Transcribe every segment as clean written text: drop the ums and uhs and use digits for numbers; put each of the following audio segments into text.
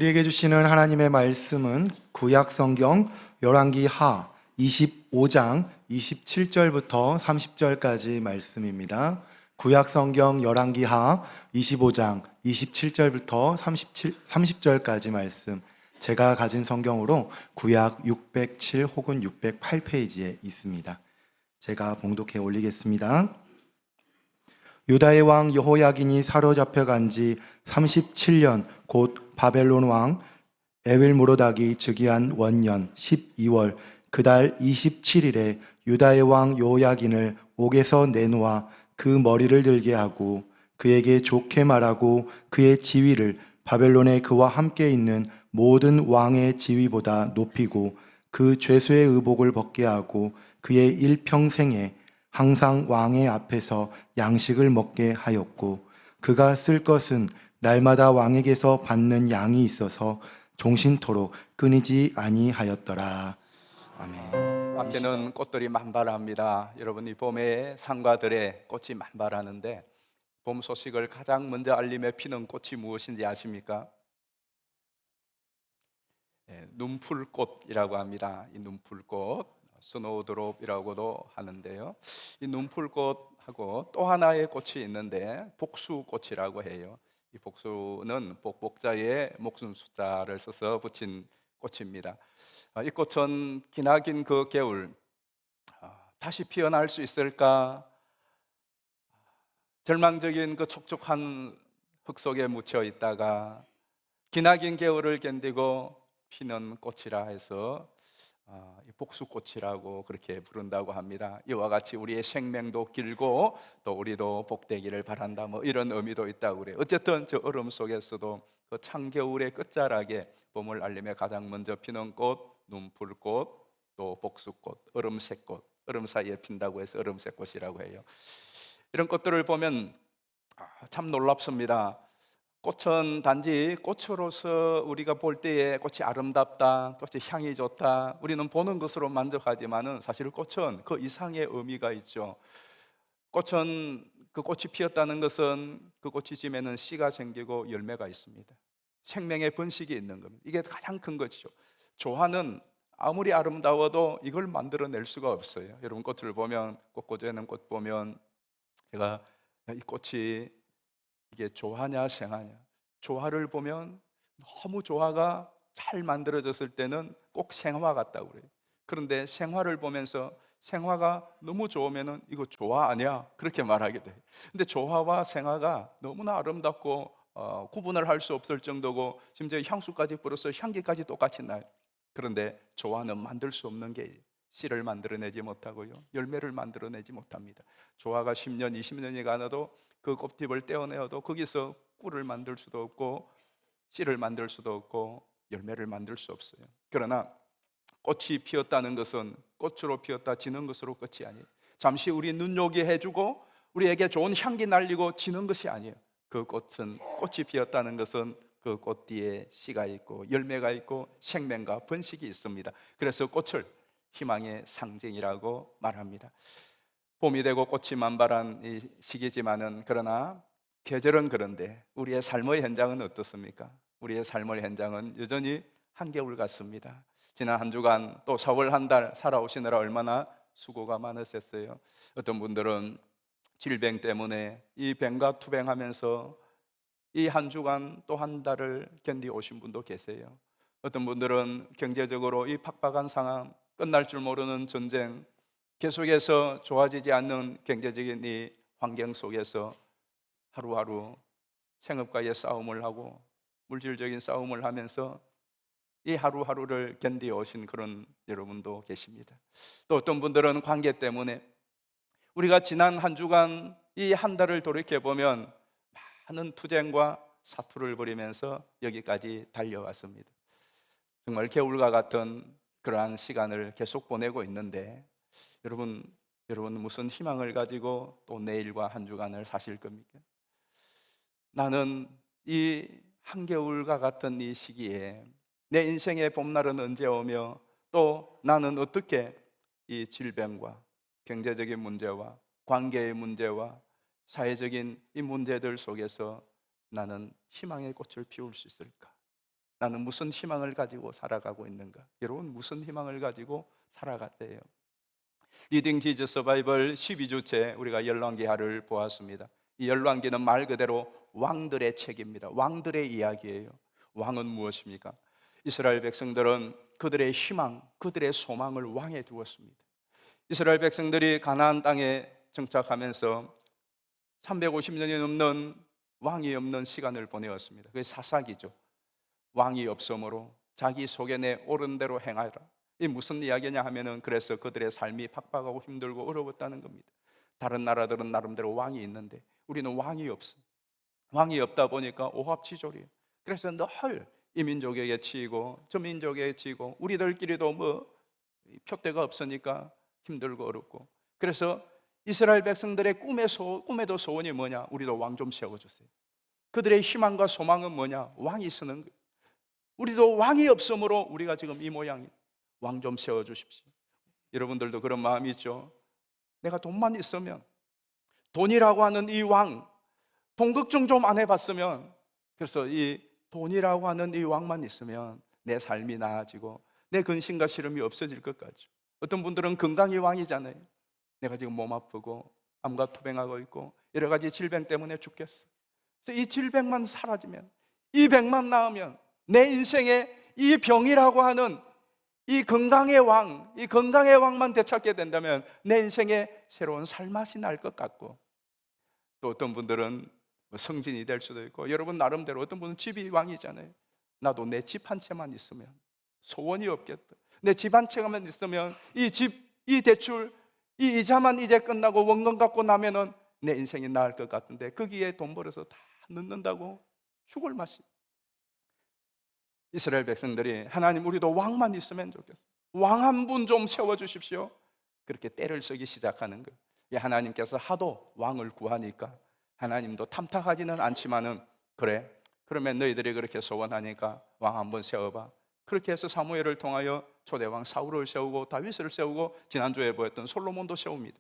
우리에게 주시는 하나님의 말씀은 구약 성경 열왕기 하 25장 27절부터 30절까지 말씀입니다. 구약 성경 열왕기 하 25장 27절부터 30절까지 말씀. 제가 가진 성경으로 구약 607 혹은 608페이지에 있습니다. 제가 봉독해 올리겠습니다. 유다의 왕 여호야긴이 사로잡혀간 지 37년 곧 바벨론 왕 에윌무로닥이 즉위한 원년 12월 그달 27일에 유다의 왕 여호야긴을 옥에서 내놓아 그 머리를 들게 하고 그에게 좋게 말하고 그의 지위를 바벨론에 그와 함께 있는 모든 왕의 지위보다 높이고 그 죄수의 의복을 벗게 하고 그의 일평생에 항상 왕의 앞에서 양식을 먹게 하였고 그가 쓸 것은 날마다 왕에게서 받는 양이 있어서 종신토록 끊이지 아니하였더라. 아멘. 밖에는 꽃들이 만발합니다. 여러분, 이 봄에 상가들의 꽃이 만발하는데 봄 소식을 가장 먼저 알림에 피는 꽃이 무엇인지 아십니까? 눈풀꽃이라고 합니다. 이 눈풀꽃, 스노우드롭이라고도 하는데요. 이 눈풀꽃하고 또 하나의 꽃이 있는데 복수꽃이라고 해요. 이 복수는 복복자에 목순 숫자를 써서 붙인 꽃입니다. 이 꽃은 기나긴 그 겨울 다시 피어날 수 있을까? 절망적인 그 촉촉한 흙 속에 묻혀 있다가 기나긴 겨울을 견디고 피는 꽃이라 해서 복수꽃이라고 그렇게 부른다고 합니다. 이와 같이 우리의 생명도 길고 또 우리도 복되기를 바란다, 뭐 이런 의미도 있다고 그래요. 어쨌든 저 얼음 속에서도 그 찬겨울의 끝자락에 봄을 알림에 가장 먼저 피는 꽃, 눈풀꽃, 또 복수꽃, 얼음새꽃, 얼음 사이에 핀다고 해서 얼음새꽃이라고 해요. 이런 꽃들을 보면 참 놀랍습니다. 꽃은 단지 꽃으로서 우리가 볼 때에 꽃이 아름답다, 꽃이 향이 좋다, 우리는 보는 것으로 만족하지만은 사실 꽃은 그 이상의 의미가 있죠. 꽃은 그 꽃이 피었다는 것은 그 꽃이 지면은 씨가 생기고 열매가 있습니다. 생명의 번식이 있는 겁니다. 이게 가장 큰 것이죠. 조화는 아무리 아름다워도 이걸 만들어낼 수가 없어요. 여러분, 꽃을 보면, 꽃꽂이는 꽃 보면 제가 이 꽃이 이게 조화냐 생화냐, 조화를 보면 너무 조화가 잘 만들어졌을 때는 꼭 생화 같다고 그래요. 그런데 생화를 보면서 생화가 너무 좋으면은 이거 조화 아니야, 그렇게 말하게 돼요. 근데 조화와 생화가 너무나 아름답고 구분을 할 수 없을 정도고 심지어 향수까지 뿌려서 향기까지 똑같이 나요. 그런데 조화는 만들 수 없는 게 씨를 만들어내지 못하고요, 열매를 만들어내지 못합니다. 조화가 10년, 20년이 가도 그 꽃잎을 떼어내어도 거기서 꿀을 만들 수도 없고 씨를 만들 수도 없고 열매를 만들 수 없어요. 그러나 꽃이 피었다는 것은 꽃으로 피었다 지는 것으로 끝이 아니에요. 잠시 우리 눈요기 해주고 우리에게 좋은 향기 날리고 지는 것이 아니에요. 그 꽃은, 꽃이 피었다는 것은 그 꽃 뒤에 씨가 있고 열매가 있고 생명과 번식이 있습니다. 그래서 꽃을 희망의 상징이라고 말합니다. 봄이 되고 꽃이 만발한 이 시기지만은, 그러나 계절은 그런데 우리의 삶의 현장은 어떻습니까? 우리의 삶의 현장은 여전히 한겨울 같습니다. 지난 한 주간 또 4월 한 달 살아오시느라 얼마나 수고가 많으셨어요. 어떤 분들은 질병 때문에 이 병과 투병하면서 이 한 주간 또 한 달을 견디 오신 분도 계세요. 어떤 분들은 경제적으로 이 팍팍한 상황, 끝날 줄 모르는 전쟁, 계속해서 좋아지지 않는 경제적인 이 환경 속에서 하루하루 생업과의 싸움을 하고 물질적인 싸움을 하면서 이 하루하루를 견디어 오신 그런 여러분도 계십니다. 또 어떤 분들은 관계 때문에 우리가 지난 한 주간 이 한 달을 돌이켜보면 많은 투쟁과 사투를 벌이면서 여기까지 달려왔습니다. 정말 겨울과 같은 그러한 시간을 계속 보내고 있는데 여러분 무슨 희망을 가지고 또 내일과 한 주간을 사실 겁니까? 나는 이 한겨울과 같은 이 시기에 내 인생의 봄날은 언제 오며 또 나는 어떻게 이 질병과 경제적인 문제와 관계의 문제와 사회적인 이 문제들 속에서 나는 희망의 꽃을 피울 수 있을까? 나는 무슨 희망을 가지고 살아가고 있는가? 여러분, 무슨 희망을 가지고 살아갔대요? 리딩 지저 서바이벌 12주째 우리가 열왕기하를 보았습니다. 이 열왕기는 말 그대로 왕들의 책입니다. 왕들의 이야기예요. 왕은 무엇입니까? 이스라엘 백성들은 그들의 희망, 그들의 소망을 왕에 두었습니다. 이스라엘 백성들이 가나안 땅에 정착하면서 350년이 넘는 왕이 없는 시간을 보내었습니다. 그게 사사기죠. 왕이 없으므로 자기 속에 내 옳은 대로 행하라. 이 무슨 이야기냐 하면은, 그래서 그들의 삶이 팍팍하고 힘들고 어려웠다는 겁니다. 다른 나라들은 나름대로 왕이 있는데 우리는 왕이 없어. 왕이 없다 보니까 오합지졸이에요. 그래서 늘 이 민족에게 치이고 저 민족에게 치이고, 우리들끼리도 뭐 표대가 없으니까 힘들고 어렵고. 그래서 이스라엘 백성들의 꿈에도 소원이 뭐냐? 우리도 왕 좀 세워주세요. 그들의 희망과 소망은 뭐냐? 왕이 서는 거예요. 우리도 왕이 없으므로 우리가 지금 이 모양이, 왕 좀 세워주십시오. 여러분들도 그런 마음이 있죠? 내가 돈만 있으면, 돈이라고 하는 이 왕, 돈 걱정 좀 안 해봤으면, 그래서 이 돈이라고 하는 이 왕만 있으면 내 삶이 나아지고 내 근심과 시름이 없어질 것 같죠. 어떤 분들은 건강이 왕이잖아요. 내가 지금 몸 아프고 암과 투병하고 있고 여러 가지 질병 때문에 죽겠어. 그래서 이 질병만 사라지면, 이 병만 나으면, 내 인생에 이 병이라고 하는 이 건강의 왕, 이 건강의 왕만 되찾게 된다면 내 인생에 새로운 살맛이 날 것 같고, 또 어떤 분들은 성진이 될 수도 있고, 여러분 나름대로 어떤 분은 집이 왕이잖아요. 나도 내 집 한 채만 있으면 소원이 없겠다. 내 집 한 채만 있으면 이 집, 이 대출, 이 이자만 이제 끝나고 원금 갚고 나면은 내 인생이 나을 것 같은데 거기에 돈 벌어서 다 넣는다고 죽을 맛이. 이스라엘 백성들이 하나님, 우리도 왕만 있으면 좋겠어. 왕 한 분 좀 세워주십시오. 그렇게 때를 쓰기 시작하는 거예요. 하나님께서 하도 왕을 구하니까 하나님도 탐탁하지는 않지만은, 그래, 그러면 너희들이 그렇게 소원하니까 왕 한번 세워봐. 그렇게 해서 사무엘을 통하여 초대왕 사울을 세우고 다윗을 세우고 지난주에 보였던 솔로몬도 세웁니다.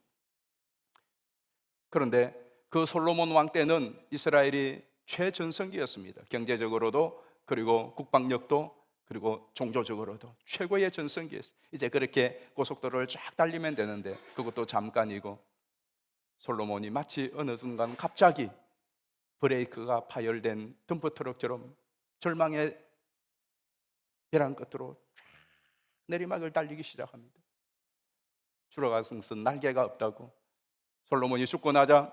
그런데 그 솔로몬 왕 때는 이스라엘이 최전성기였습니다. 경제적으로도, 그리고 국방력도, 그리고 종교적으로도 최고의 전성기였어요. 이제 그렇게 고속도로를 쫙 달리면 되는데 그것도 잠깐이고, 솔로몬이 마치 어느 순간 갑자기 브레이크가 파열된 덤프트럭처럼 절망의 벼랑 끝으로 쫙 내리막을 달리기 시작합니다. 줄어가서 날개가 없다고. 솔로몬이 죽고 나자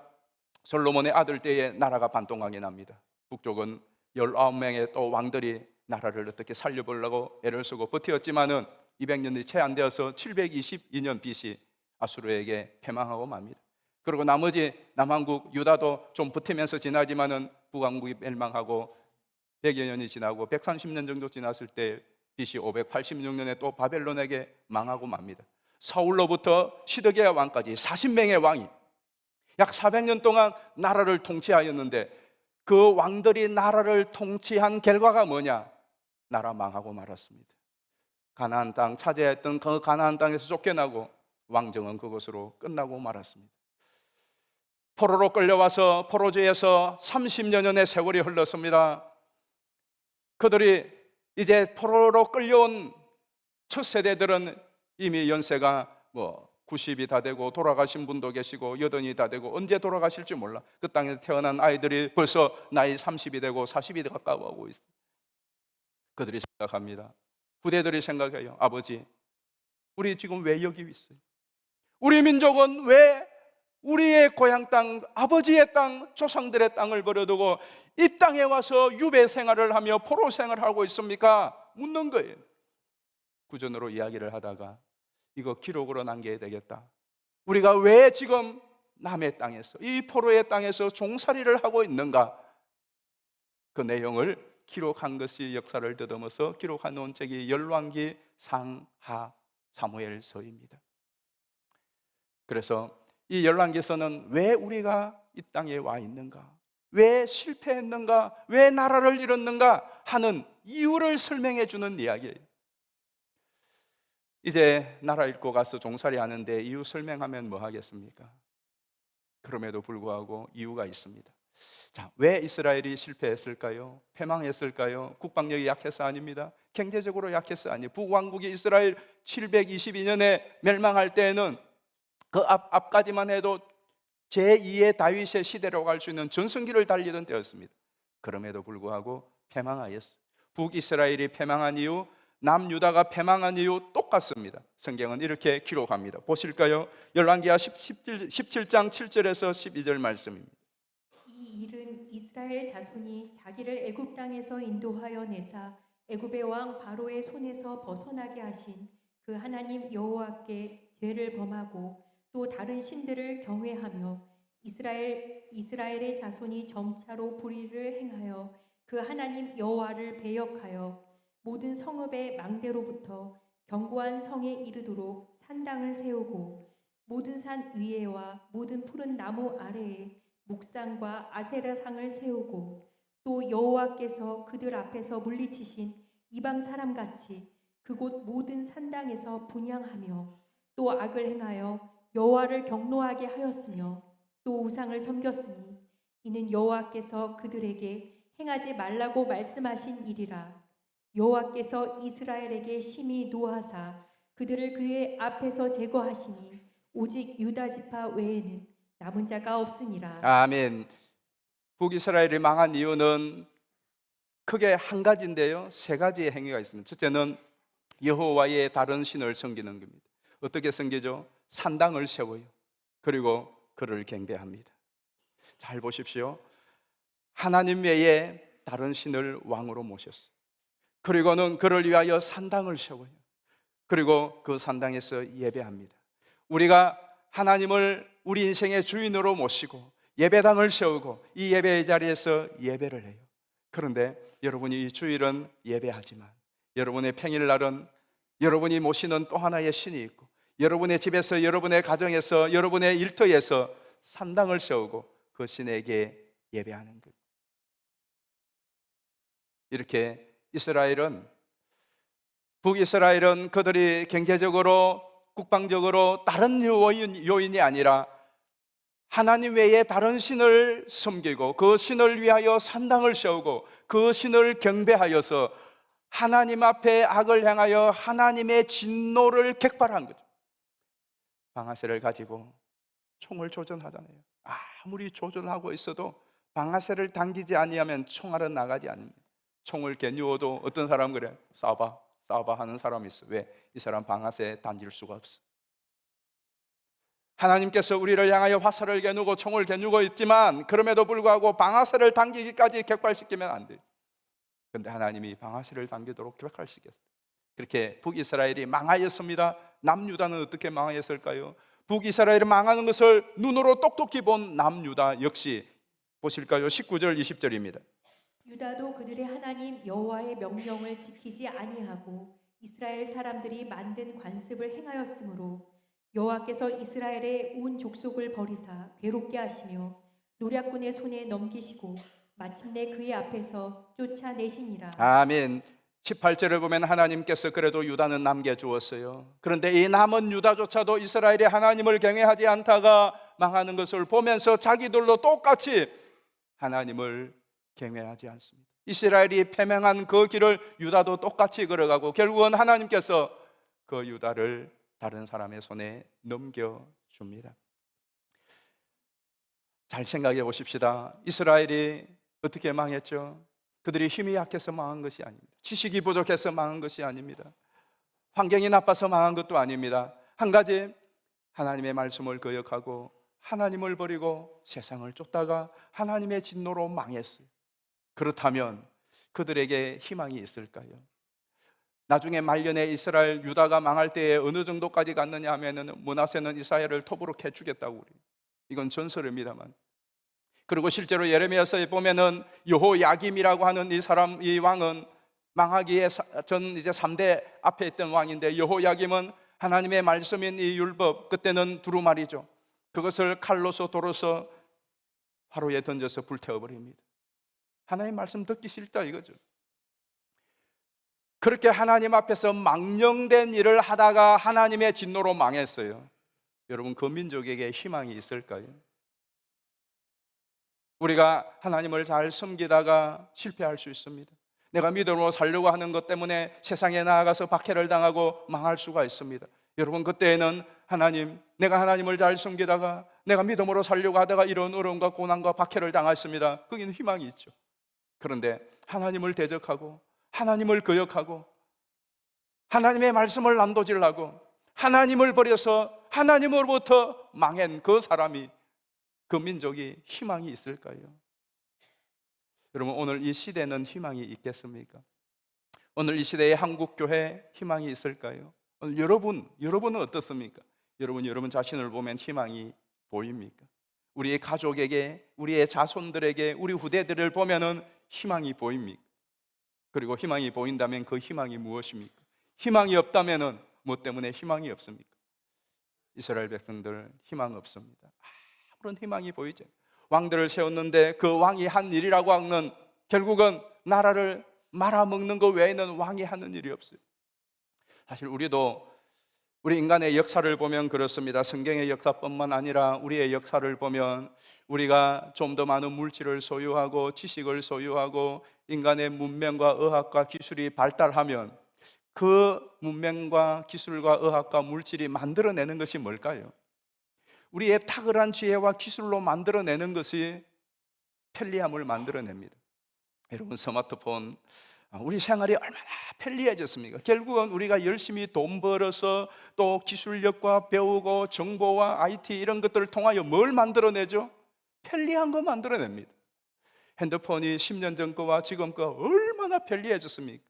솔로몬의 아들 때에 나라가 반동하게 납니다. 북쪽은 19명의 또 왕들이 나라를 어떻게 살려보려고 애를 쓰고 버티었지만은 200년이 채 안 되어서 722년 BC 아수르에게 패망하고 맙니다. 그리고 나머지 남한국 유다도 좀 버티면서 지나지만은 북왕국이 멸망하고 100여 년이 지나고 130년 정도 지났을 때 BC 586년에 또 바벨론에게 망하고 맙니다. 사울로부터 시드기야 왕까지 40명의 왕이 약 400년 동안 나라를 통치하였는데, 그 왕들이 나라를 통치한 결과가 뭐냐? 나라 망하고 말았습니다. 가나안 땅 차지했던 그 가나안 땅에서 쫓겨나고 왕정은 그것으로 끝나고 말았습니다. 포로로 끌려와서 포로제에서 30여 년의 세월이 흘렀습니다. 그들이 이제 포로로 끌려온 첫 세대들은 이미 연세가 90이 다 되고 돌아가신 분도 계시고 80이 다 되고 언제 돌아가실지 몰라. 그 땅에서 태어난 아이들이 벌써 나이 30이 되고 40이 가까워하고 있어요. 그들이 생각합니다. 후대들이 생각해요. 아버지, 우리 지금 왜 여기 있어요? 우리 민족은 왜 우리의 고향 땅, 아버지의 땅, 조상들의 땅을 버려두고 이 땅에 와서 유배 생활을 하며 포로 생활을 하고 있습니까? 묻는 거예요. 구전으로 이야기를 하다가 이거 기록으로 남겨야 되겠다. 우리가 왜 지금 남의 땅에서, 이 포로의 땅에서 종살이를 하고 있는가? 그 내용을 기록한 것이 역사를 더듬어서 기록한 놓은 책이 열왕기, 상하, 사무엘서입니다. 그래서 이 열왕기서는 왜 우리가 이 땅에 와 있는가, 왜 실패했는가, 왜 나라를 잃었는가 하는 이유를 설명해 주는 이야기예요. 이제 나라 잃고 가서 종살이 하는데 이유 설명하면 뭐 하겠습니까? 그럼에도 불구하고 이유가 있습니다. 자, 왜 이스라엘이 실패했을까요? 패망했을까요? 국방력이 약해서 아닙니다. 경제적으로 약해서 아니에요. 북왕국이 이스라엘 722년에 멸망할 때에는 그 앞까지만 해도 제2의 다윗의 시대로 갈 수 있는 전성기를 달리던 때였습니다. 그럼에도 불구하고 패망하였어요. 북이스라엘이 패망한 이유, 남유다가 패망한 이유 똑같습니다. 성경은 이렇게 기록합니다. 보실까요? 열왕기하 17장 7절에서 12절 말씀입니다. 이 일은 이스라엘 자손이 자기를 애굽 땅에서 인도하여 내사 애굽의 왕 바로의 손에서 벗어나게 하신 그 하나님 여호와께 죄를 범하고 또 다른 신들을 경외하며 이스라엘의 자손이 점차로 불의를 행하여 그 하나님 여호와를 배역하여 모든 성읍의 망대로부터 견고한 성에 이르도록 산당을 세우고 모든 산 위에와 모든 푸른 나무 아래에 목상과 아세라상을 세우고 또 여호와께서 그들 앞에서 물리치신 이방 사람같이 그곳 모든 산당에서 분향하며 또 악을 행하여 여호와를 경노하게 하였으며 또 우상을 섬겼으니 이는 여호와께서 그들에게 행하지 말라고 말씀하신 일이라. 여호와께서 이스라엘에게 심히 노하사 그들을 그의 앞에서 제거하시니 오직 유다 지파 외에는 남은 자가 없으니라. 아멘. 북이스라엘이 망한 이유는 크게 한 가지인데요, 세 가지의 행위가 있습니다. 첫째는 여호와의 다른 신을 섬기는 겁니다. 어떻게 섬기죠? 산당을 세워요. 그리고 그를 경배합니다. 잘 보십시오. 하나님 외에 다른 신을 왕으로 모셨어요. 그리고는 그를 위하여 산당을 세워요. 그리고 그 산당에서 예배합니다. 우리가 하나님을 우리 인생의 주인으로 모시고 예배당을 세우고 이 예배의 자리에서 예배를 해요. 그런데 여러분이 이 주일은 예배하지만 여러분의 평일날은 여러분이 모시는 또 하나의 신이 있고 여러분의 집에서, 여러분의 가정에서, 여러분의 일터에서 산당을 세우고 그 신에게 예배하는 것. 이렇게 북이스라엘은 그들이 경제적으로, 국방적으로 다른 요인이 아니라 하나님 외에 다른 신을 섬기고 그 신을 위하여 산당을 세우고 그 신을 경배하여서 하나님 앞에 악을 행하여 하나님의 진노를 격발한 거죠. 방아쇠를 가지고 총을 조준하잖아요. 아무리 조준하고 있어도 방아쇠를 당기지 아니하면 총알은 나가지 않습니다. 총을 겨누어도 어떤 사람 그래? 싸워봐 하는 사람이 있어. 왜? 이 사람 방아쇠 당길 수가 없어. 하나님께서 우리를 향하여 화살을 겨누고 총을 겨누고 있지만 그럼에도 불구하고 방아쇠를 당기기까지 격발시키면 안 돼요. 그런데 하나님이 방아쇠를 당기도록 격발시켰어요. 그렇게 북이스라엘이 망하였습니다. 남유다는 어떻게 망하였을까요? 북이스라엘이 망하는 것을 눈으로 똑똑히 본 남유다 역시 보실까요? 19절 20절입니다. 유다도 그들의 하나님 여호와의 명령을 지키지 아니하고 이스라엘 사람들이 만든 관습을 행하였으므로 여호와께서 이스라엘의 온 족속을 버리사 괴롭게 하시며 노략군의 손에 넘기시고 마침내 그의 앞에서 쫓아내시니라. 아멘. 18절을 보면 하나님께서 그래도 유다는 남겨주었어요. 그런데 이 남은 유다조차도 이스라엘이 하나님을 경외하지 않다가 망하는 것을 보면서 자기들도 똑같이 하나님을 경외하지 않습니다. 이스라엘이 패망한 그 길을 유다도 똑같이 걸어가고 결국은 하나님께서 그 유다를 다른 사람의 손에 넘겨줍니다. 잘 생각해 보십시다. 이스라엘이 어떻게 망했죠? 그들이 힘이 약해서 망한 것이 아닙니다. 지식이 부족해서 망한 것이 아닙니다. 환경이 나빠서 망한 것도 아닙니다. 한 가지, 하나님의 말씀을 거역하고 하나님을 버리고 세상을 쫓다가 하나님의 진노로 망했어요. 그렇다면 그들에게 희망이 있을까요? 나중에 말년에 이스라엘 유다가 망할 때에 어느 정도까지 갔느냐 하면은 므낫세는 이스라엘을 톱으로 캐주겠다고 그래요. 이건 전설입니다만. 그리고 실제로 예레미야서에 보면은 여호야김이라고 하는 이 왕은 망하기에 전 이제 3대 앞에 있던 왕인데 여호야김은 하나님의 말씀인 이 율법, 그때는 두루마리죠. 그것을 칼로서 돌어서 화로에 던져서 불태워 버립니다. 하나님 말씀 듣기 싫다 이거죠. 그렇게 하나님 앞에서 망령된 일을 하다가 하나님의 진노로 망했어요. 여러분, 그 민족에게 희망이 있을까요? 우리가 하나님을 잘 섬기다가 실패할 수 있습니다. 내가 믿음으로 살려고 하는 것 때문에 세상에 나아가서 박해를 당하고 망할 수가 있습니다. 여러분, 그때에는 내가 하나님을 잘 섬기다가 내가 믿음으로 살려고 하다가 이런 어려움과 고난과 박해를 당했습니다. 거기는 희망이 있죠. 그런데 하나님을 대적하고 하나님을 거역하고 하나님의 말씀을 난도질하고 하나님을 버려서 하나님으로부터 망한 그 사람이, 그 민족이 희망이 있을까요? 여러분, 오늘 이 시대는 희망이 있겠습니까? 오늘 이 시대의 한국교회 희망이 있을까요? 오늘 여러분은 어떻습니까? 여러분 자신을 보면 희망이 보입니까? 우리의 가족에게, 우리의 자손들에게, 우리 후대들을 보면은 희망이 보입니까? 그리고 희망이 보인다면 그 희망이 무엇입니까? 희망이 없다면은 뭐 때문에 희망이 없습니까? 이스라엘 백성들 희망 없습니다. 아무런 희망이 보이지. 왕들을 세웠는데 그 왕이 한 일이라고 하는, 결국은 나라를 말아먹는 것 외에는 왕이 하는 일이 없어요. 사실 우리 인간의 역사를 보면 그렇습니다. 성경의 역사뿐만 아니라 우리의 역사를 보면 우리가 좀 더 많은 물질을 소유하고 지식을 소유하고 인간의 문명과 의학과 기술이 발달하면 그 문명과 기술과 의학과 물질이 만들어내는 것이 뭘까요? 우리의 탁월한 지혜와 기술로 만들어내는 것이 편리함을 만들어냅니다. 여러분, 스마트폰, 우리 생활이 얼마나 편리해졌습니까? 결국은 우리가 열심히 돈 벌어서 또 기술력과 배우고 정보와 IT 이런 것들을 통하여 뭘 만들어내죠? 편리한 거 만들어냅니다. 핸드폰이 10년 전 거와 지금 거 얼마나 편리해졌습니까?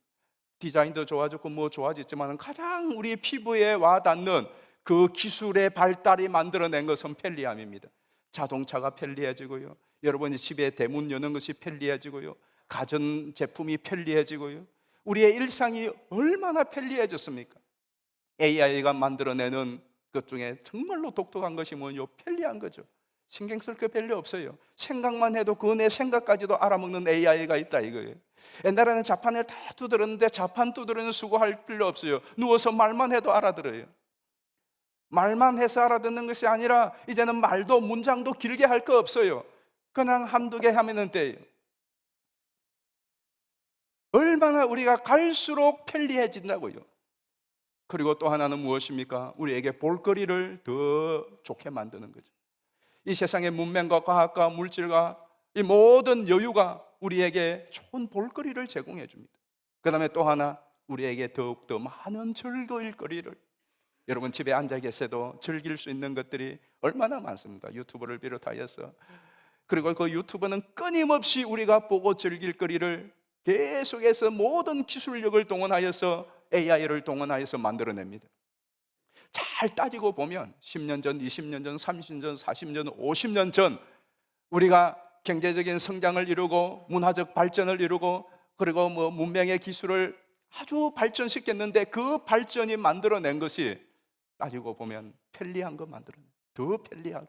디자인도 좋아졌고 뭐 좋아졌지만 가장 우리 피부에 와닿는 그 기술의 발달이 만들어낸 것은 편리함입니다. 자동차가 편리해지고요, 여러분이 집에 대문 여는 것이 편리해지고요, 가전제품이 편리해지고요, 우리의 일상이 얼마나 편리해졌습니까? AI가 만들어내는 것 중에 정말로 독특한 것이 뭐요? 편리한 거죠. 신경 쓸 게 별로 없어요. 생각만 해도 그 내 생각까지도 알아먹는 AI가 있다 이거예요. 옛날에는 자판을 다 두드렸는데 자판 두드리는 수고할 필요 없어요. 누워서 말만 해도 알아들어요. 말만 해서 알아듣는 것이 아니라 이제는 말도 문장도 길게 할 거 없어요. 그냥 한두 개 하면 돼요. 얼마나 우리가 갈수록 편리해진다고요. 그리고 또 하나는 무엇입니까? 우리에게 볼거리를 더 좋게 만드는 거죠. 이 세상의 문명과 과학과 물질과 이 모든 여유가 우리에게 좋은 볼거리를 제공해 줍니다. 그 다음에 또 하나, 우리에게 더욱더 많은 즐거울 거리를, 여러분 집에 앉아 계셔도 즐길 수 있는 것들이 얼마나 많습니다. 유튜브를 비롯하여서. 그리고 그 유튜브는 끊임없이 우리가 보고 즐길 거리를 계속해서 모든 기술력을 동원하여서 AI를 동원하여서 만들어냅니다. 잘 따지고 보면 10년 전, 20년 전, 30년 전, 40년 전, 50년 전 우리가 경제적인 성장을 이루고 문화적 발전을 이루고 그리고 뭐 문명의 기술을 아주 발전시켰는데 그 발전이 만들어낸 것이 따지고 보면 편리한 거 만들어낸, 더 편리하게,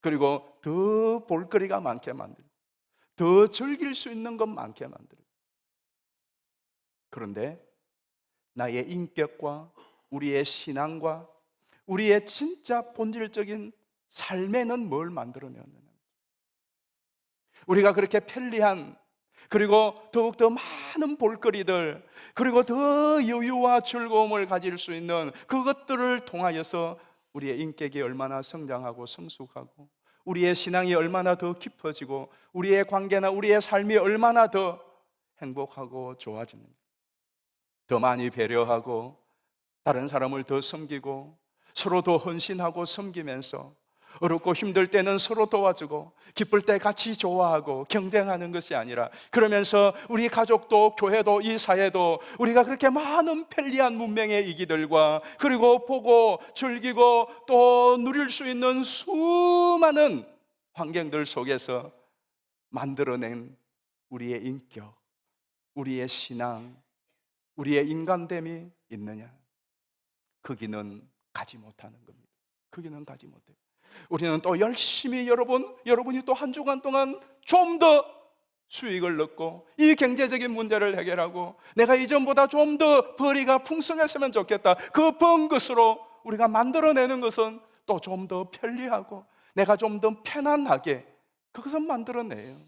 그리고 더 볼거리가 많게 만들고 더 즐길 수 있는 것 많게 만들고. 그런데 나의 인격과 우리의 신앙과 우리의 진짜 본질적인 삶에는 뭘 만들어내었느냐. 우리가 그렇게 편리한, 그리고 더욱더 많은 볼거리들, 그리고 더 여유와 즐거움을 가질 수 있는 그것들을 통하여서 우리의 인격이 얼마나 성장하고 성숙하고 우리의 신앙이 얼마나 더 깊어지고 우리의 관계나 우리의 삶이 얼마나 더 행복하고 좋아지는가. 더 많이 배려하고 다른 사람을 더 섬기고 서로 더 헌신하고 섬기면서 어렵고 힘들 때는 서로 도와주고 기쁠 때 같이 좋아하고 경쟁하는 것이 아니라, 그러면서 우리 가족도 교회도 이 사회도 우리가 그렇게 많은 편리한 문명의 이기들과 그리고 보고 즐기고 또 누릴 수 있는 수많은 환경들 속에서 만들어낸 우리의 인격, 우리의 신앙, 우리의 인간됨이 있느냐? 거기는 가지 못하는 겁니다. 거기는 가지 못해요. 우리는 또 열심히 여러분이 또 한 주간 동안 좀 더 수익을 얻고 이 경제적인 문제를 해결하고 내가 이전보다 좀 더 벌이가 풍성했으면 좋겠다. 그 번 것으로 우리가 만들어내는 것은 또 좀 더 편리하고 내가 좀 더 편안하게 그것은 만들어내요.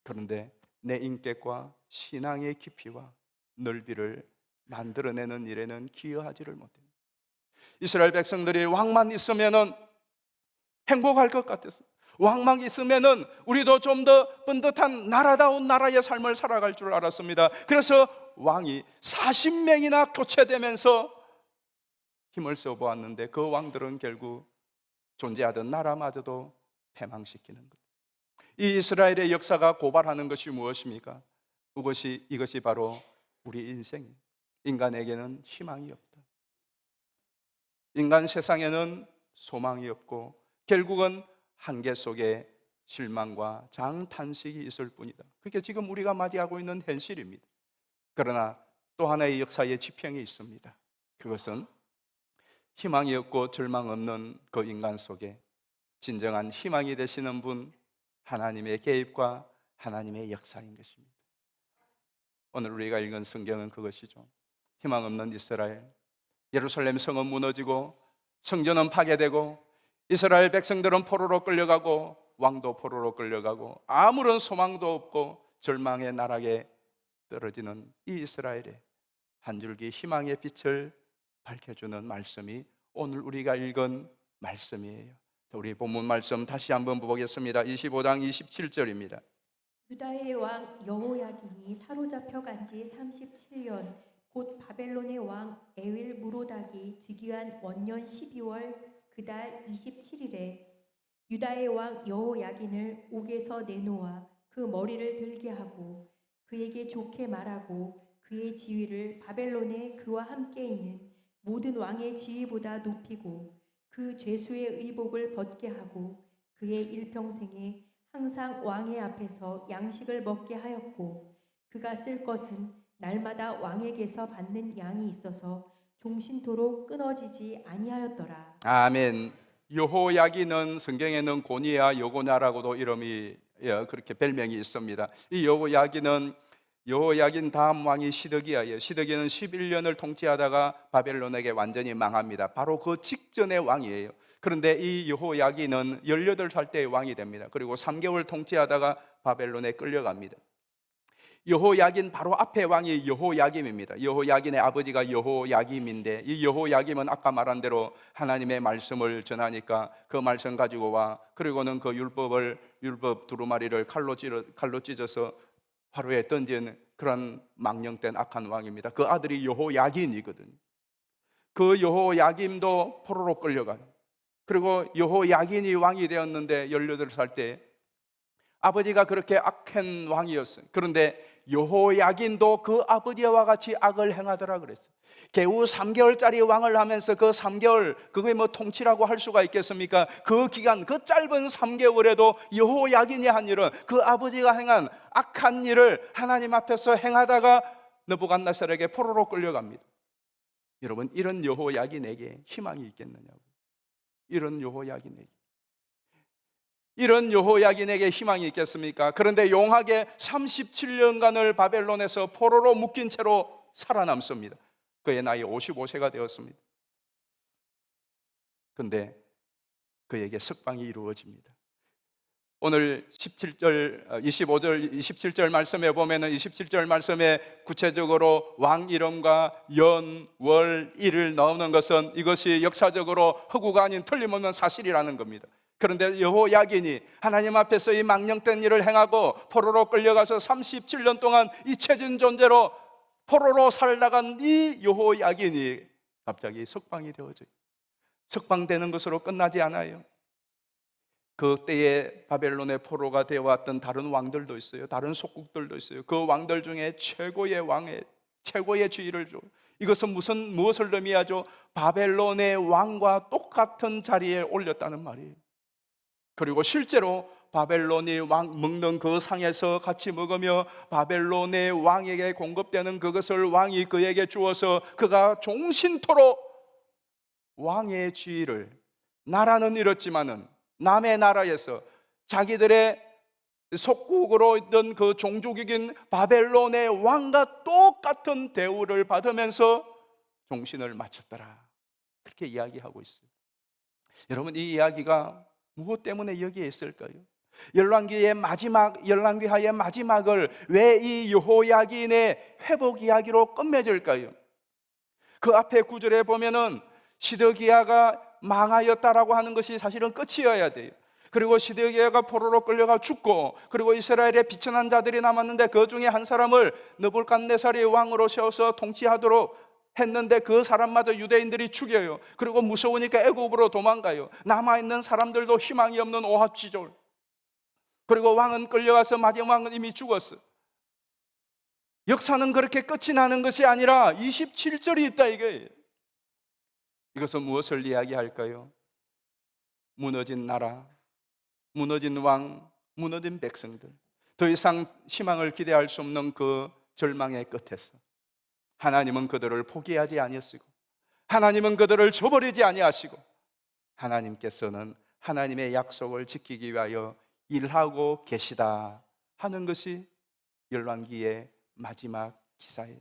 그런데 내 인격과 신앙의 깊이와 넓이를 만들어내는 일에는 기여하지를 못해요. 이스라엘 백성들이 왕만 있으면은 행복할 것 같았어요. 왕만 있으면은 우리도 좀 더 번듯한 나라다운 나라의 삶을 살아갈 줄 알았습니다. 그래서 왕이 40명이나 교체되면서 힘을 써보았는데 그 왕들은 결국 존재하던 나라마저도 패망시키는 것. 이 이스라엘의 역사가 고발하는 것이 무엇입니까? 이것이 바로 우리 인생이에요. 인간에게는 희망이 없다. 인간 세상에는 소망이 없고 결국은 한계 속에 실망과 장탄식이 있을 뿐이다. 그게 지금 우리가 맞이하고 있는 현실입니다. 그러나 또 하나의 역사의 지평이 있습니다. 그것은 희망이 없고 절망 없는 그 인간 속에 진정한 희망이 되시는 분, 하나님의 개입과 하나님의 역사인 것입니다. 오늘 우리가 읽은 성경은 그것이죠. 희망 없는 이스라엘, 예루살렘 성은 무너지고 성전은 파괴되고 이스라엘 백성들은 포로로 끌려가고 왕도 포로로 끌려가고 아무런 소망도 없고 절망의 나락에 떨어지는 이 이스라엘에 한 줄기 희망의 빛을 밝혀주는 말씀이 오늘 우리가 읽은 말씀이에요. 우리 본문 말씀 다시 한번 보겠습니다. 25장 27절입니다. 유다의 왕 여호야긴이 사로잡혀 간 지 37년 곧 바벨론의 왕 에윌 무로닥이 즉위한 원년 12월 그달 27일에 유다의 왕 여호야긴을 옥에서 내놓아 그 머리를 들게 하고 그에게 좋게 말하고 그의 지위를 바벨론에 그와 함께 있는 모든 왕의 지위보다 높이고 그 죄수의 의복을 벗게 하고 그의 일평생에 항상 왕의 앞에서 양식을 먹게 하였고 그가 쓸 것은 날마다 왕에게서 받는 양이 있어서 종신토록 끊어지지 아니하였더라. 아멘. 여호야긴은 성경에는 고니야 여고냐라고도 이름이 그렇게 별명이 있습니다. 이 여호야긴 다음 왕이 시드기야예요. 시드기는 11년을 통치하다가 바벨론에게 완전히 망합니다. 바로 그 직전의 왕이에요. 그런데 이 여호야긴은 18살 때 왕이 됩니다. 그리고 3개월 통치하다가 바벨론에 끌려갑니다. 여호야긴 바로 앞에 왕이 여호야김입니다. 여호야긴의 아버지가 여호야김인데 이 여호야김은 아까 말한 대로 하나님의 말씀을 전하니까 그 말씀 가지고 와 그리고는 그 율법 두루마리를 칼로 찢어서 화로에 던진 그런 망령된 악한 왕입니다. 그 아들이 여호야긴이거든요. 그 여호야김도 포로로 끌려가요. 그리고 여호야긴이 왕이 되었는데 18살 때 아버지가 그렇게 악한 왕이었어요. 그런데 여호야긴도 그 아버지와 같이 악을 행하더라 그랬어요. 겨우 3개월짜리 왕을 하면서 그 3개월 그게 뭐 통치라고 할 수가 있겠습니까? 그 기간 그 짧은 3개월에도 여호야긴이 한 일은 그 아버지가 행한 악한 일을 하나님 앞에서 행하다가 느부갓네살에게 포로로 끌려갑니다. 여러분 이런 여호야긴에게 희망이 있겠느냐고. 이런 여호야긴에게 희망이 있겠습니까? 그런데 용하게 37년간을 바벨론에서 포로로 묶인 채로 살아남습니다. 그의 나이 55세가 되었습니다. 그런데 그에게 석방이 이루어집니다. 오늘 27절 말씀에 보면은 27절 말씀에 구체적으로 왕 이름과 연, 월, 일을 넣는 것은 이것이 역사적으로 허구가 아닌 틀림없는 사실이라는 겁니다. 그런데 여호야긴이 하나님 앞에서 이 망령된 일을 행하고 포로로 끌려가서 37년 동안 잊혀진 존재로 포로로 살다간 이 여호야긴이 갑자기 석방이 되어져요. 석방되는 것으로 끝나지 않아요. 그때에 바벨론의 포로가 되어왔던 다른 왕들도 있어요. 다른 속국들도 있어요. 그 왕들 중에 최고의 지위를 줘. 이것은 무엇을 의미하죠? 바벨론의 왕과 똑같은 자리에 올렸다는 말이에요. 그리고 실제로 바벨론이 왕 먹는 그 상에서 같이 먹으며 바벨론의 왕에게 공급되는 그것을 왕이 그에게 주어서 그가 종신토록 왕의 지위를, 나라는 잃었지만은 남의 나라에서 자기들의 속국으로 있던 그 종족이긴 바벨론의 왕과 똑같은 대우를 받으면서 종신을 마쳤더라. 그렇게 이야기하고 있어요. 여러분 이 이야기가 무엇 때문에 여기에 있을까요? 열왕기의 마지막, 열왕기하의 마지막을 왜 이 여호야긴의 회복 이야기로 끝맺을까요? 그 앞에 구절에 보면은 시드기야가 망하였다라고 하는 것이 사실은 끝이어야 돼요. 그리고 시드기야가 포로로 끌려가 죽고, 그리고 이스라엘에 비천한 자들이 남았는데 그 중에 한 사람을 느불갓네살이 왕으로 세워서 통치하도록 했는데 그 사람마저 유대인들이 죽여요. 그리고 무서우니까 애굽으로 도망가요. 남아있는 사람들도 희망이 없는 오합지졸. 그리고 왕은 끌려가서 마지막 왕은 이미 죽었어. 역사는 그렇게 끝이 나는 것이 아니라 27절이 있다 이거예요. 이것은 무엇을 이야기할까요? 무너진 나라, 무너진 왕, 무너진 백성들, 더 이상 희망을 기대할 수 없는 그 절망의 끝에서 하나님은 그들을 포기하지 아니하시고, 하나님은 그들을 저버리지 아니하시고, 하나님께서는 하나님의 약속을 지키기 위하여 일하고 계시다 하는 것이 열왕기의 마지막 기사예요.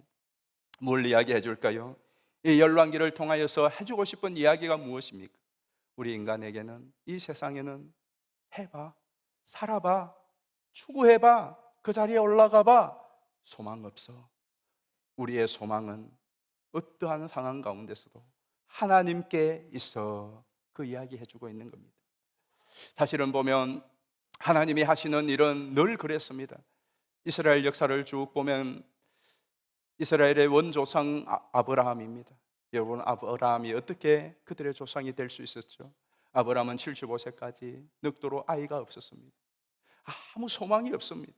뭘 이야기해 줄까요? 이 열왕기를 통하여서 해주고 싶은 이야기가 무엇입니까? 우리 인간에게는, 이 세상에는 해봐, 살아봐, 추구해봐, 그 자리에 올라가봐, 소망 없어. 우리의 소망은 어떠한 상황 가운데서도 하나님께 있어. 그 이야기 해주고 있는 겁니다. 사실은 보면 하나님이 하시는 일은 늘 그랬습니다. 이스라엘 역사를 쭉 보면 이스라엘의 원조상 아브라함입니다. 여러분, 아브라함이 어떻게 그들의 조상이 될 수 있었죠? 아브라함은 75세까지 늙도록 아이가 없었습니다. 아무 소망이 없습니다.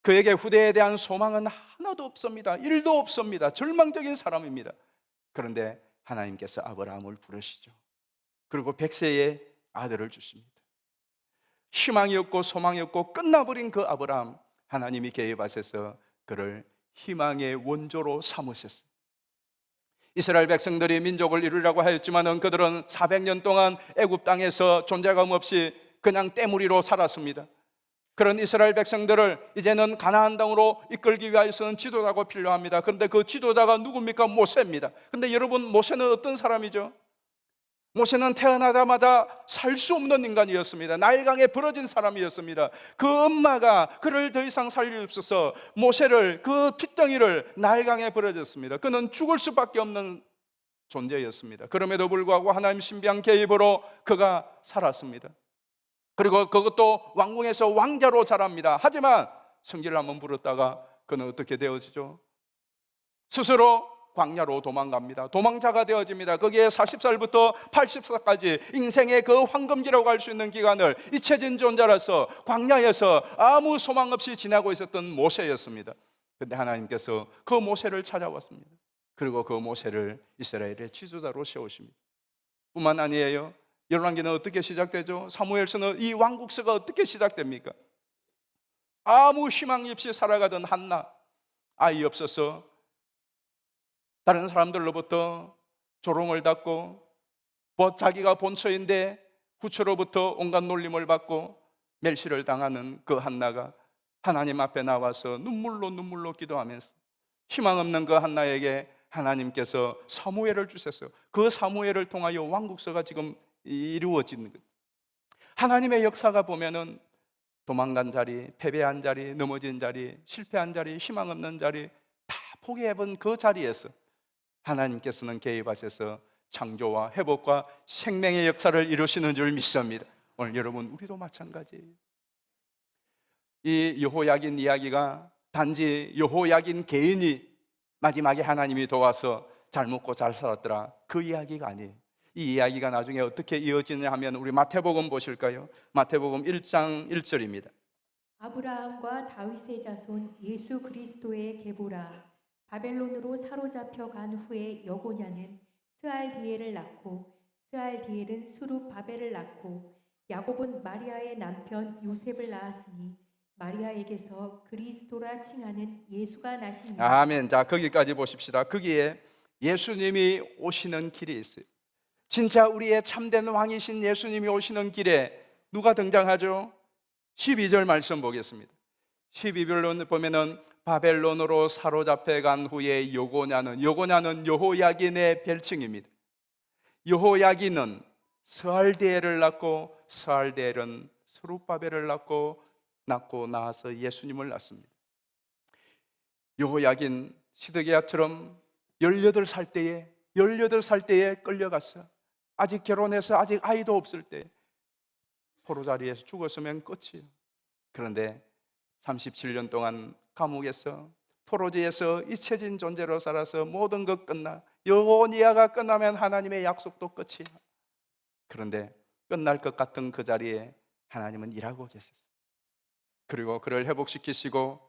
그에게 후대에 대한 소망은 하나도 없습니다. 일도 없습니다. 절망적인 사람입니다. 그런데 하나님께서 아브라함을 부르시죠. 그리고 100세의 아들을 주십니다. 희망이 없고 소망이 없고 끝나버린 그 아브라함, 하나님이 개입하셔서 그를 희망의 원조로 삼으셨어요. 이스라엘 백성들이 민족을 이루려고 하였지만 그들은 400년 동안 애굽 땅에서 존재감 없이 그냥 때무리로 살았습니다. 그런 이스라엘 백성들을 이제는 가나안 땅으로 이끌기 위해서는 지도자가 필요합니다. 그런데 그 지도자가 누굽니까? 모세입니다. 그런데 여러분, 모세는 어떤 사람이죠? 모세는 태어나자마자 살 수 없는 인간이었습니다. 나일강에 부러진 사람이었습니다. 그 엄마가 그를 더 이상 살릴 수 없어서 모세를, 그 핏덩이를 나일강에 부러졌습니다. 그는 죽을 수밖에 없는 존재였습니다. 그럼에도 불구하고 하나님 신비한 개입으로 그가 살았습니다. 그리고 그것도 왕궁에서 왕자로 자랍니다. 하지만 성질을 한번 부렸다가 그는 어떻게 되어지죠? 스스로 광야로 도망갑니다. 도망자가 되어집니다. 거기에 40살부터 80살까지 인생의 그 황금기라고 할 수 있는 기간을 잊혀진 존재라서 광야에서 아무 소망 없이 지나고 있었던 모세였습니다. 그런데 하나님께서 그 모세를 찾아왔습니다. 그리고 그 모세를 이스라엘의 지도자로 세우십니다. 뿐만 아니에요. 열왕기는 어떻게 시작되죠? 사무엘서는 이 왕국서가 어떻게 시작됩니까? 아무 희망이 없이 살아가던 한나, 아이 없어서 다른 사람들로부터 조롱을 받고, 자기가 본처인데 후처로부터 온갖 놀림을 받고 멸시를 당하는 그 한나가 하나님 앞에 나와서 눈물로 기도하면서 희망 없는 그 한나에게 하나님께서 사무엘을 주셨어요. 그 사무엘을 통하여 왕국서가 지금 이루어지는 거예요. 하나님의 역사가 보면은 도망간 자리, 패배한 자리, 넘어진 자리, 실패한 자리, 희망 없는 자리 다 포기해본 그 자리에서 하나님께서는 개입하셔서 창조와 회복과 생명의 역사를 이루시는 줄 믿습니다. 오늘 여러분, 우리도 마찬가지예요. 이 여호야긴 이야기가 단지 여호야긴 개인이 마지막에 하나님이 도와서 잘 먹고 잘 살았더라, 그 이야기가 아니에요. 이 이야기가 나중에 어떻게 이어지냐 하면 우리 마태복음 보실까요? 마태복음 1장 1절입니다. 아브라함과 다윗의 자손 예수 그리스도의 계보라. 바벨론으로 사로잡혀 간 후에 여고냐는 스알디엘을 낳고, 스알디엘은 수룹바벨을 낳고, 야곱은 마리아의 남편 요셉을 낳았으니 마리아에게서 그리스도라 칭하는 예수가 나시니. 아멘. 자, 거기까지 보십시다. 거기에 예수님이 오시는 길이 있어요. 진짜 우리의 참된 왕이신 예수님이 오시는 길에 누가 등장하죠? 12절 말씀 보겠습니다. 12절로 보면은 바벨론으로 사로잡혀 간 후에 여고냐는 여호야긴의 별칭입니다. 여호야긴은 스알디엘을 낳고 스알디엘은 스룹바벨을 낳고 나서 예수님을 낳습니다. 여호야긴 시드기야처럼 18살 때에 끌려갔어. 아직 결혼해서 아직 아이도 없을 때 포로자리에서 죽었으면 끝이에요. 그런데 37년 동안 감옥에서 포로지에서 잊혀진 존재로 살아서 모든 것 끝나 여호니아가 끝나면 하나님의 약속도 끝이야. 그런데 끝날 것 같은 그 자리에 하나님은 일하고 계셨어요. 그리고 그를 회복시키시고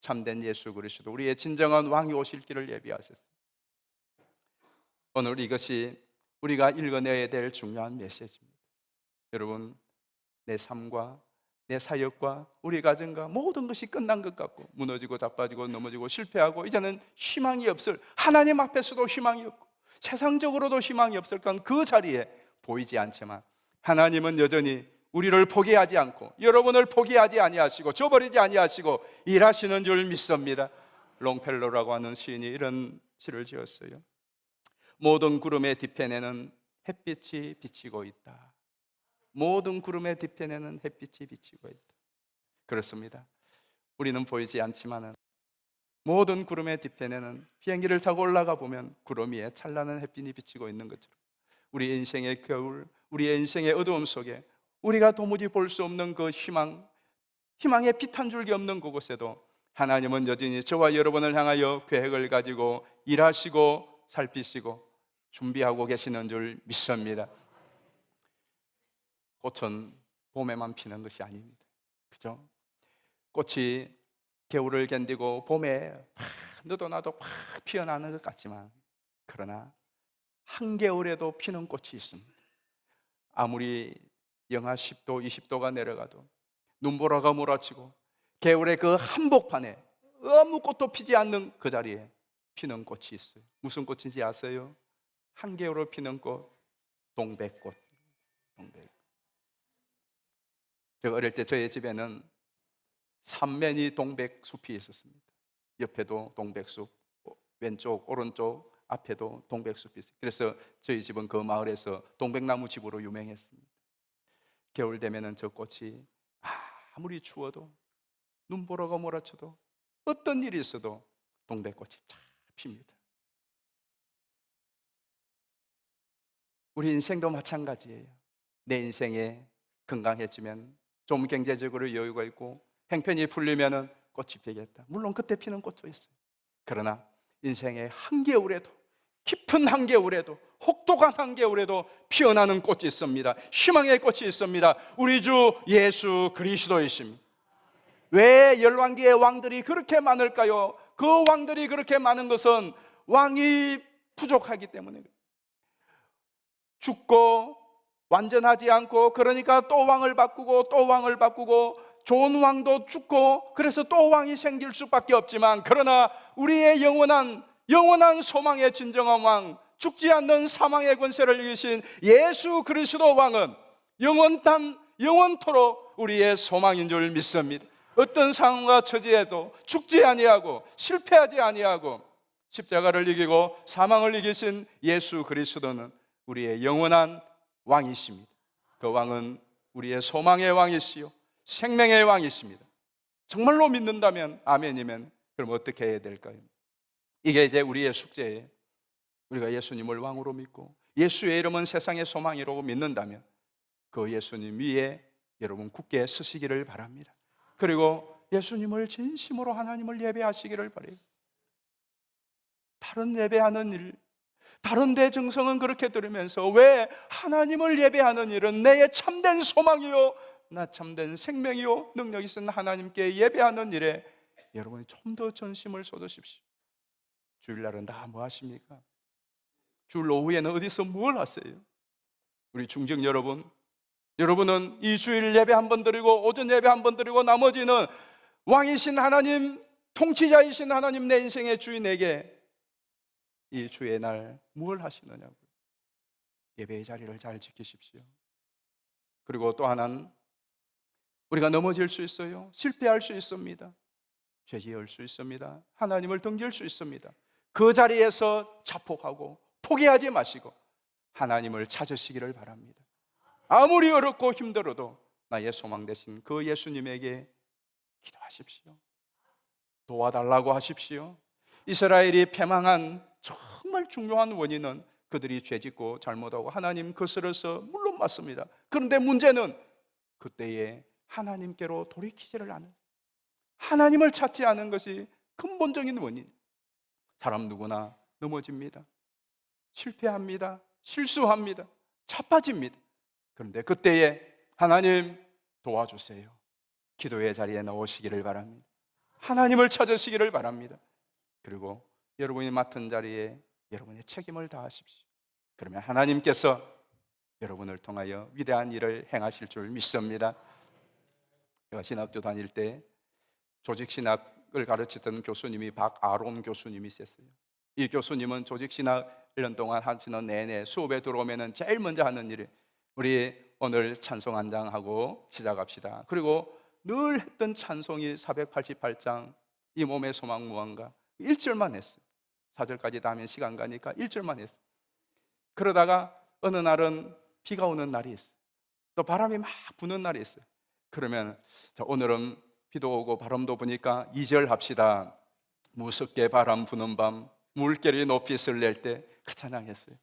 참된 예수 그리스도 우리의 진정한 왕이 오실 길을 예비하셨어요. 오늘 이것이 우리가 읽어내야 될 중요한 메시지입니다. 여러분, 내 삶과 내 사역과 우리 가정과 모든 것이 끝난 것 같고 무너지고 자빠지고 넘어지고 실패하고 이제는 희망이 없을, 하나님 앞에서도 희망이 없고 세상적으로도 희망이 없을 그 자리에 보이지 않지만 하나님은 여전히 우리를 포기하지 않고 여러분을 포기하지 아니하시고 저버리지 아니하시고 일하시는 줄 믿습니다. 롱펠로라고 하는 시인이 이런 시를 지었어요. 모든 구름의 뒤편에는 햇빛이 비치고 있다. 모든 구름의 뒤편에는 햇빛이 비치고 있다. 그렇습니다. 우리는 보이지 않지만은 모든 구름의 뒤편에는 비행기를 타고 올라가 보면 구름 위에 찬란한 햇빛이 비치고 있는 것처럼 우리 인생의 겨울, 우리의 인생의 어두움 속에 우리가 도무지 볼 수 없는 그 희망의 빛 한 줄기 없는 그곳에도 하나님은 여전히 저와 여러분을 향하여 계획을 가지고 일하시고 살피시고 준비하고 계시는 줄 믿습니다. 꽃은 봄에만 피는 것이 아닙니다. 그죠? 꽃이 겨울을 견디고 봄에 너도 나도 팍 피어나는 것 같지만 그러나 한겨울에도 피는 꽃이 있습니다. 아무리 영하 10도, 20도가 내려가도 눈보라가 몰아치고 겨울의 그 한복판에 아무 꽃도 피지 않는 그 자리에 피는 꽃이 있어요. 무슨 꽃인지 아세요? 한겨울로 피는 꽃, 동백꽃. 제가 어릴 때 저희 집에는 삼면이 동백숲이 있었습니다. 옆에도 동백숲, 왼쪽, 오른쪽, 앞에도 동백숲이 있어요. 그래서 저희 집은 그 마을에서 동백나무 집으로 유명했습니다. 겨울 되면은 저 꽃이 아무리 추워도 눈보라가 몰아쳐도 어떤 일이 있어도 동백꽃이 쫙 핍니다. 우리 인생도 마찬가지예요. 내 인생에 건강해지면 좀 경제적으로 여유가 있고 형편이 풀리면은 꽃이 피겠다. 물론 그때 피는 꽃도 있어요. 그러나 인생의 한겨울에도, 깊은 한겨울에도, 혹독한 한겨울에도 피어나는 꽃이 있습니다. 희망의 꽃이 있습니다. 우리 주 예수 그리스도이십니다. 왜 열왕기의 왕들이 그렇게 많을까요? 그 왕들이 그렇게 많은 것은 왕이 부족하기 때문에 죽고 완전하지 않고 그러니까 또 왕을 바꾸고 또 왕을 바꾸고 좋은 왕도 죽고 그래서 또 왕이 생길 수밖에 없지만 그러나 우리의 영원한 소망의 진정한 왕, 죽지 않는 사망의 권세를 이기신 예수 그리스도 왕은 영원토록 우리의 소망인 줄 믿습니다. 어떤 상황과 처지에도 죽지 아니하고 실패하지 아니하고 십자가를 이기고 사망을 이기신 예수 그리스도는 우리의 영원한 왕이십니다. 그 왕은 우리의 소망의 왕이시요 생명의 왕이십니다. 정말로 믿는다면 아멘이면 그럼 어떻게 해야 될까요? 이게 이제 우리의 숙제예요. 우리가 예수님을 왕으로 믿고 예수의 이름은 세상의 소망이라고 믿는다면 그 예수님 위에 여러분 굳게 서시기를 바랍니다. 그리고 예수님을 진심으로 하나님을 예배하시기를 바라요. 다른 예배하는 일, 다른 데 정성은 그렇게 들으면서 왜 하나님을 예배하는 일은 내 참된 소망이요 나 참된 생명이요 능력이 있는 하나님께 예배하는 일에 여러분이 좀 더 전심을 쏟으십시오. 주일날은 다 뭐 하십니까? 주일 오후에는 어디서 뭘 하세요? 우리 중직 여러분은 이 주일 예배 한 번 드리고 오전 예배 한 번 드리고 나머지는 왕이신 하나님, 통치자이신 하나님, 내 인생의 주인에게 이 주의 날 무엇을 하시느냐고요. 예배의 자리를 잘 지키십시오. 그리고 또 하나는 우리가 넘어질 수 있어요. 실패할 수 있습니다. 죄 지을 수 있습니다. 하나님을 등질 수 있습니다. 그 자리에서 자폭하고 포기하지 마시고 하나님을 찾으시기를 바랍니다. 아무리 어렵고 힘들어도 나의 소망 되신 그 예수님에게 기도하십시오. 도와달라고 하십시오. 이스라엘이 패망한 정말 중요한 원인은 그들이 죄짓고 잘못하고 하나님 거스려서 물론 맞습니다. 그런데 문제는 그때에 하나님께로 돌이키지를 않은, 하나님을 찾지 않은 것이 근본적인 원인. 사람 누구나 넘어집니다. 실패합니다. 실수합니다. 자빠집니다. 그런데 그때에 하나님 도와주세요. 기도의 자리에 나오시기를 바랍니다. 하나님을 찾으시기를 바랍니다. 그리고 여러분이 맡은 자리에 여러분의 책임을 다하십시오. 그러면 하나님께서 여러분을 통하여 위대한 일을 행하실 줄 믿습니다. 제가 신학교 다닐 때 조직신학을 가르치던 교수님이 박아론 교수님이 있었어요. 이 교수님은 조직신학 1년 동안 하시는 내내 수업에 들어오면 제일 먼저 하는 일이 우리 오늘 찬송 한 장 하고 시작합시다. 그리고 늘 했던 찬송이 488장 이 몸의 소망 무언가 1절만 했어요. 4절까지 다 하면 시간 가니까 1절만 했어요. 그러다가 어느 날은 비가 오는 날이 있어요. 또 바람이 막 부는 날이 있어요. 그러면 자, 오늘은 비도 오고 바람도 부니까 2절 합시다. 무섭게 바람 부는 밤 물결이 높이 설렐 때 그 찬양했어요.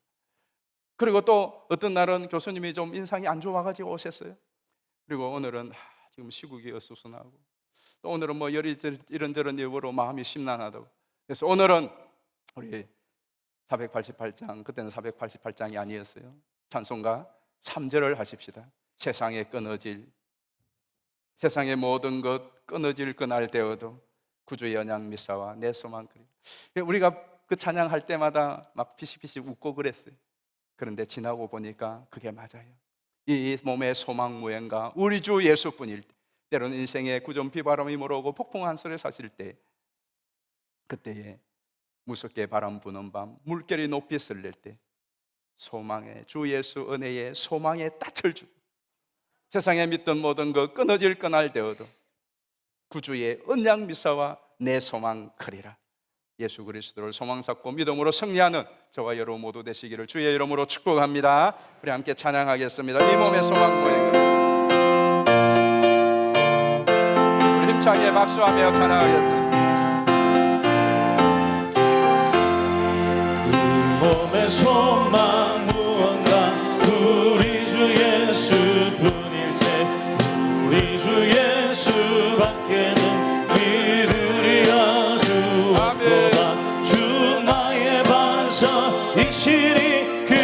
그리고 또 어떤 날은 교수님이 좀 인상이 안 좋아가지고 오셨어요. 그리고 오늘은 지금 시국이 어수선하고 또 오늘은 뭐 이런저런 이유로 마음이 심란하다고. 그래서 오늘은 우리 488장, 그때는 488장이 아니었어요. 찬송가 3절을 하십시다. 세상에 모든 것 끊어질 그날 되어도 구주의 언약 미사와 내 소망 그리. 우리가 그 찬양할 때마다 막 피식피식 웃고 그랬어요. 그런데 지나고 보니까 그게 맞아요. 이 몸의 소망 무언가 우리 주 예수뿐일 때, 때로는 인생에 구전 비바람이 몰아오고 폭풍 한설에 사실 때, 그때에 무섭게 바람 부는 밤 물결이 높이 설렐 때 소망의 주 예수 은혜의 소망의 따철 주, 세상에 믿던 모든 것 끊어질 그날 되어도 구주의 언약 미사와 내 소망 크리라. 예수 그리스도를 소망 삼고 믿음으로 승리하는 저와 여러분 모두 되시기를 주의 이름으로 축복합니다. 우리 함께 찬양하겠습니다. 이 몸의 소망 무언가. 우리 힘차게 박수하며 찬양하겠습니다. 이 몸의 소망 무언가 우리 주 예수뿐일세. 우리 주 예수밖에는 믿으리라. 주 없도다. 주 나의 반석이시니 그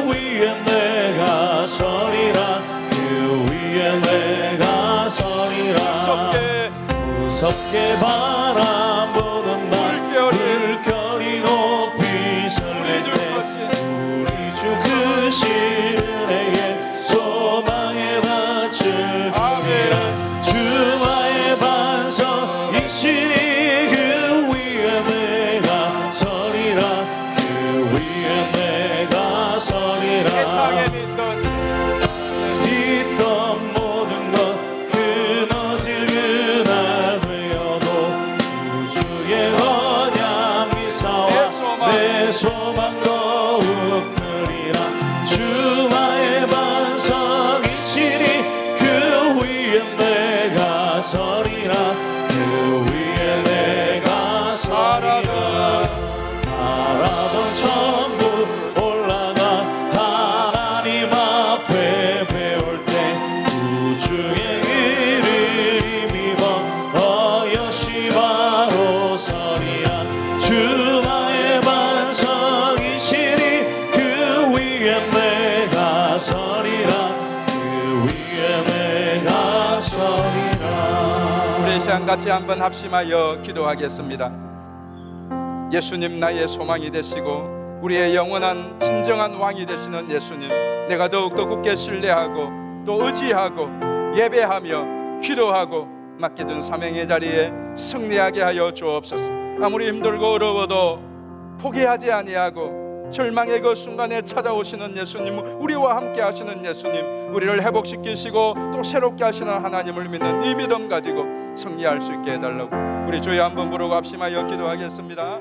위에 내가 서리라. 그 위에 내가 서리라. 무섭게 바라보는 날 물결이 높이 설렐 때 우리 주 그 시내에 소망의 낯을 주리라. 주 나의 반석이시니 그 위에 내가 서리라. 그 위에 내가 서리라. 세상에 믿던 모든 것 끊어질 그날 되어도 구주의 언약 미사와 내 소망 더욱 크리라. 주 나의 반석이시니 그 위에 내가 서리라. 그 위에 내가 서리라. 바라던 천국 올라가 하나님 앞에 배울 때 구주의 길을 힘입어 어여시 바로 서리라. 주 나의 반석이시니 그 위에 내가 서리라. 그 위에 내가 서리라. 우리 시간 같이 한번 합심하여 기도하겠습니다. 예수님 나의 소망이 되시고 우리의 영원한 진정한 왕이 되시는 예수님, 내가 더욱더 굳게 신뢰하고 또 의지하고 예배하며 기도하고 맡겨준 사명의 자리에 승리하게 하여 주옵소서. 아무리 힘들고 어려워도 포기하지 아니하고 절망의 그 순간에 찾아오시는 예수님, 우리와 함께 하시는 예수님, 우리를 회복시키시고 또 새롭게 하시는 하나님을 믿는 이 믿음 가지고 승리할 수 있게 해달라고 우리 주여 한번 부르고 합심하여 기도하겠습니다.